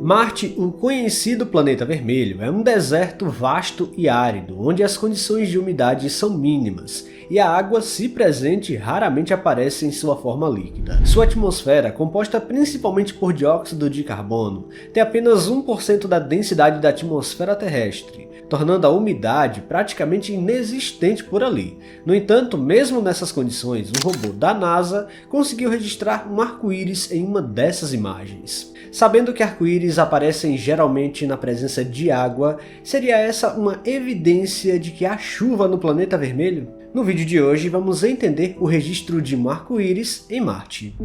Marte, o conhecido planeta vermelho, é um deserto vasto e árido, onde as condições de umidade são mínimas e a água, se presente, raramente aparece em sua forma líquida. Sua atmosfera, composta principalmente por dióxido de carbono, tem apenas 1% da densidade da atmosfera terrestre, tornando a umidade praticamente inexistente por ali. No entanto, mesmo nessas condições, um robô da NASA conseguiu registrar um arco-íris em uma dessas imagens. Sabendo que arco-íris aparecem geralmente na presença de água, seria essa uma evidência de que há chuva no planeta vermelho? No vídeo de hoje vamos entender o registro de um arco-íris em Marte.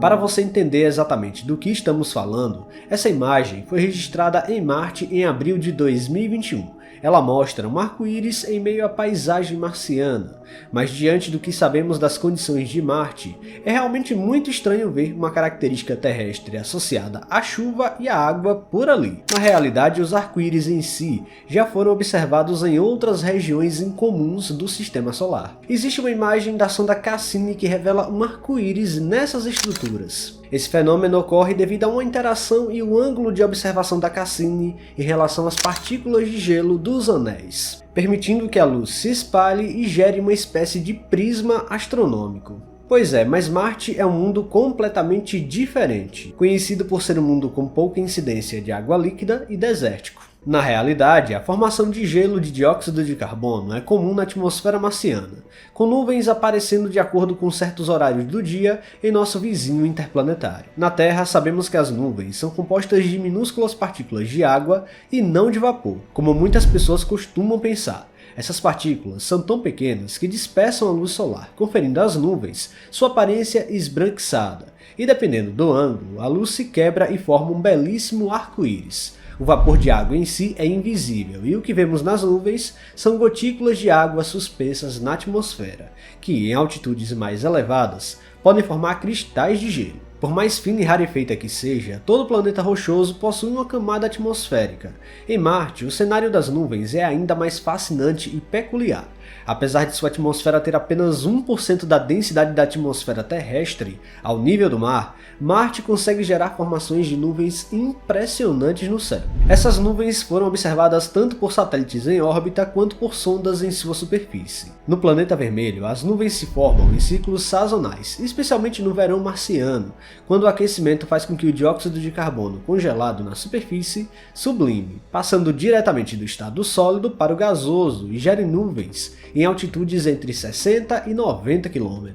Para você entender exatamente do que estamos falando, essa imagem foi registrada em Marte em abril de 2021. Ela mostra um arco-íris em meio à paisagem marciana, mas diante do que sabemos das condições de Marte, é realmente muito estranho ver uma característica terrestre associada à chuva e à água por ali. Na realidade, os arco-íris em si já foram observados em outras regiões incomuns do Sistema Solar. Existe uma imagem da sonda Cassini que revela um arco-íris nessas estruturas. Esse fenômeno ocorre devido a uma interação e o ângulo de observação da Cassini em relação às partículas de gelo dos anéis, permitindo que a luz se espalhe e gere uma espécie de prisma astronômico. Pois é, mas Marte é um mundo completamente diferente, conhecido por ser um mundo com pouca incidência de água líquida e desértico. Na realidade, a formação de gelo de dióxido de carbono é comum na atmosfera marciana, com nuvens aparecendo de acordo com certos horários do dia em nosso vizinho interplanetário. Na Terra, sabemos que as nuvens são compostas de minúsculas partículas de água e não de vapor, como muitas pessoas costumam pensar. Essas partículas são tão pequenas que dispersam a luz solar, conferindo às nuvens sua aparência esbranquiçada, e dependendo do ângulo, a luz se quebra e forma um belíssimo arco-íris. O vapor de água em si é invisível e o que vemos nas nuvens são gotículas de água suspensas na atmosfera, que em altitudes mais elevadas podem formar cristais de gelo. Por mais fina e rarefeita que seja, todo planeta rochoso possui uma camada atmosférica. Em Marte, o cenário das nuvens é ainda mais fascinante e peculiar. Apesar de sua atmosfera ter apenas 1% da densidade da atmosfera terrestre, ao nível do mar, Marte consegue gerar formações de nuvens impressionantes no céu. Essas nuvens foram observadas tanto por satélites em órbita quanto por sondas em sua superfície. No planeta vermelho, as nuvens se formam em ciclos sazonais, especialmente no verão marciano, quando o aquecimento faz com que o dióxido de carbono congelado na superfície sublime, passando diretamente do estado sólido para o gasoso e gere nuvens em altitudes entre 60 e 90 km.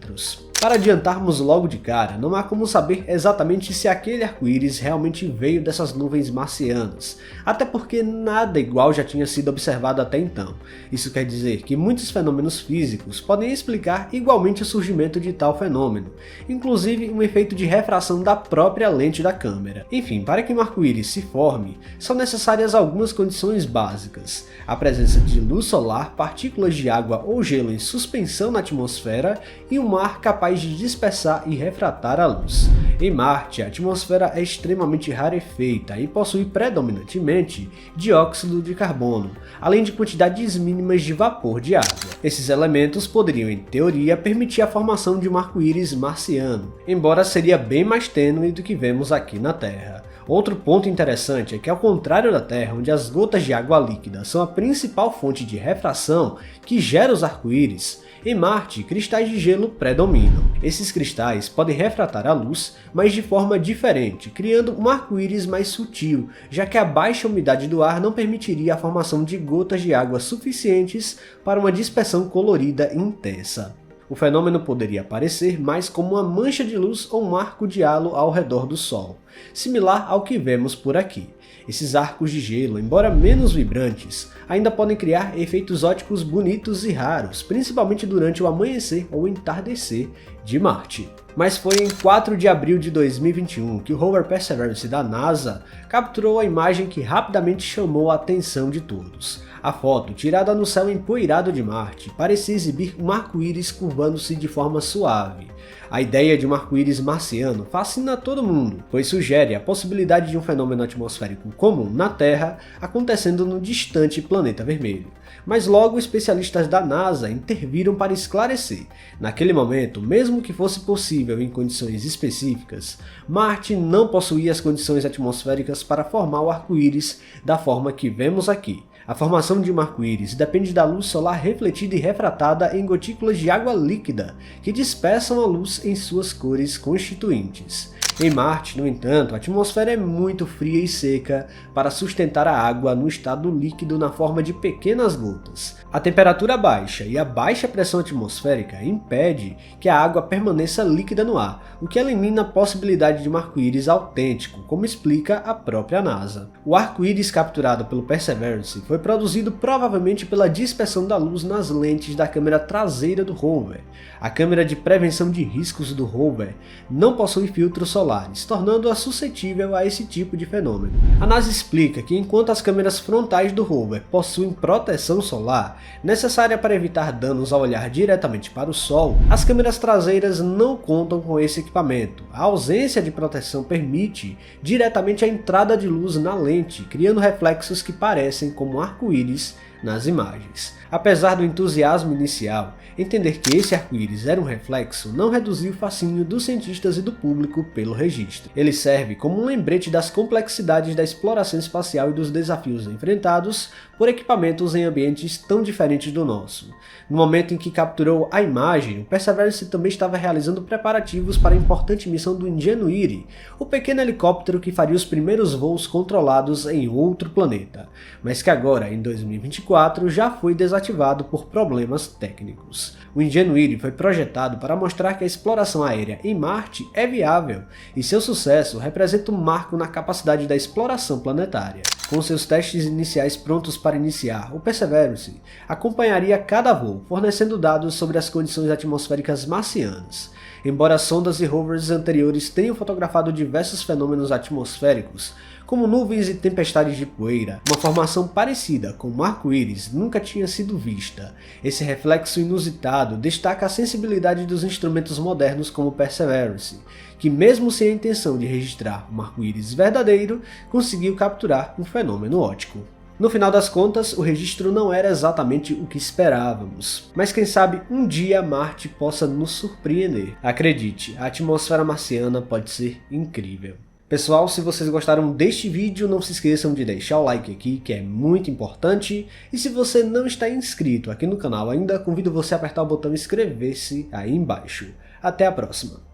Para adiantarmos logo de cara, não há como saber exatamente se aquele arco-íris realmente veio dessas nuvens marcianas, até porque nada igual já tinha sido observado até então. Isso quer dizer que muitos fenômenos físicos podem explicar igualmente o surgimento de tal fenômeno, inclusive um efeito de refração da própria lente da câmera. Enfim, para que um arco-íris se forme, são necessárias algumas condições básicas: a presença de luz solar, partículas de água ou gelo em suspensão na atmosfera e um ar capaz de dispersar e refratar a luz. Em Marte, a atmosfera é extremamente rarefeita e possui predominantemente dióxido de carbono, além de quantidades mínimas de vapor de água. Esses elementos poderiam, em teoria, permitir a formação de um arco-íris marciano, embora seria bem mais tênue do que vemos aqui na Terra. Outro ponto interessante é que, ao contrário da Terra, onde as gotas de água líquida são a principal fonte de refração que gera os arco-íris, em Marte, cristais de gelo predominam. Esses cristais podem refratar a luz, mas de forma diferente, criando um arco-íris mais sutil, já que a baixa umidade do ar não permitiria a formação de gotas de água suficientes para uma dispersão colorida intensa. O fenômeno poderia aparecer mais como uma mancha de luz ou um arco de halo ao redor do Sol, similar ao que vemos por aqui. Esses arcos de gelo, embora menos vibrantes, ainda podem criar efeitos ópticos bonitos e raros, principalmente durante o amanhecer ou entardecer de Marte. Mas foi em 4 de abril de 2021 que o rover Perseverance da NASA capturou a imagem que rapidamente chamou a atenção de todos. A foto, tirada no céu empoeirado de Marte, parecia exibir um arco-íris curvando-se de forma suave. A ideia de um arco-íris marciano fascina todo mundo, pois sugere a possibilidade de um fenômeno atmosférico comum na Terra acontecendo no distante planeta vermelho. Mas logo especialistas da NASA interviram para esclarecer. Naquele momento, mesmo que fosse possível possível em condições específicas, Marte não possuía as condições atmosféricas para formar o arco-íris da forma que vemos aqui. A formação de um arco-íris depende da luz solar refletida e refratada em gotículas de água líquida, que dispersam a luz em suas cores constituintes. Em Marte, no entanto, a atmosfera é muito fria e seca para sustentar a água no estado líquido na forma de pequenas gotas. A temperatura baixa e a baixa pressão atmosférica impede que a água permaneça líquida no ar, o que elimina a possibilidade de um arco-íris autêntico, como explica a própria NASA. O arco-íris capturado pelo Perseverance foi produzido provavelmente pela dispersão da luz nas lentes da câmera traseira do rover. A câmera de prevenção de riscos do rover não possui filtros solares, tornando-a suscetível a esse tipo de fenômeno. A NASA explica que enquanto as câmeras frontais do rover possuem proteção solar, necessária para evitar danos ao olhar diretamente para o Sol, as câmeras traseiras não contam com esse equipamento. A ausência de proteção permite diretamente a entrada de luz na lente, criando reflexos que parecem como arco-íris nas imagens. Apesar do entusiasmo inicial, entender que esse arco-íris era um reflexo não reduziu o fascínio dos cientistas e do público pelo registro. Ele serve como um lembrete das complexidades da exploração espacial e dos desafios enfrentados por equipamentos em ambientes tão diferentes do nosso. No momento em que capturou a imagem, o Perseverance também estava realizando preparativos para a importante missão do Ingenuity, o pequeno helicóptero que faria os primeiros voos controlados em outro planeta, mas que agora, em 2024, já foi desativado por problemas técnicos. O Ingenuity foi projetado para mostrar que a exploração aérea em Marte é viável, e seu sucesso representa um marco na capacidade da exploração planetária. Com seus testes iniciais prontos para iniciar, o Perseverance acompanharia cada voo, fornecendo dados sobre as condições atmosféricas marcianas. Embora sondas e rovers anteriores tenham fotografado diversos fenômenos atmosféricos, como nuvens e tempestades de poeira, uma formação parecida com um arco-íris nunca tinha sido vista. Esse reflexo inusitado destaca a sensibilidade dos instrumentos modernos como o Perseverance, que mesmo sem a intenção de registrar um arco-íris verdadeiro, conseguiu capturar um fenômeno óptico. No final das contas, o registro não era exatamente o que esperávamos, mas quem sabe um dia Marte possa nos surpreender. Acredite, a atmosfera marciana pode ser incrível. Pessoal, se vocês gostaram deste vídeo, não se esqueçam de deixar o like aqui, que é muito importante. E se você não está inscrito aqui no canal ainda, convido você a apertar o botão inscrever-se aí embaixo. Até a próxima!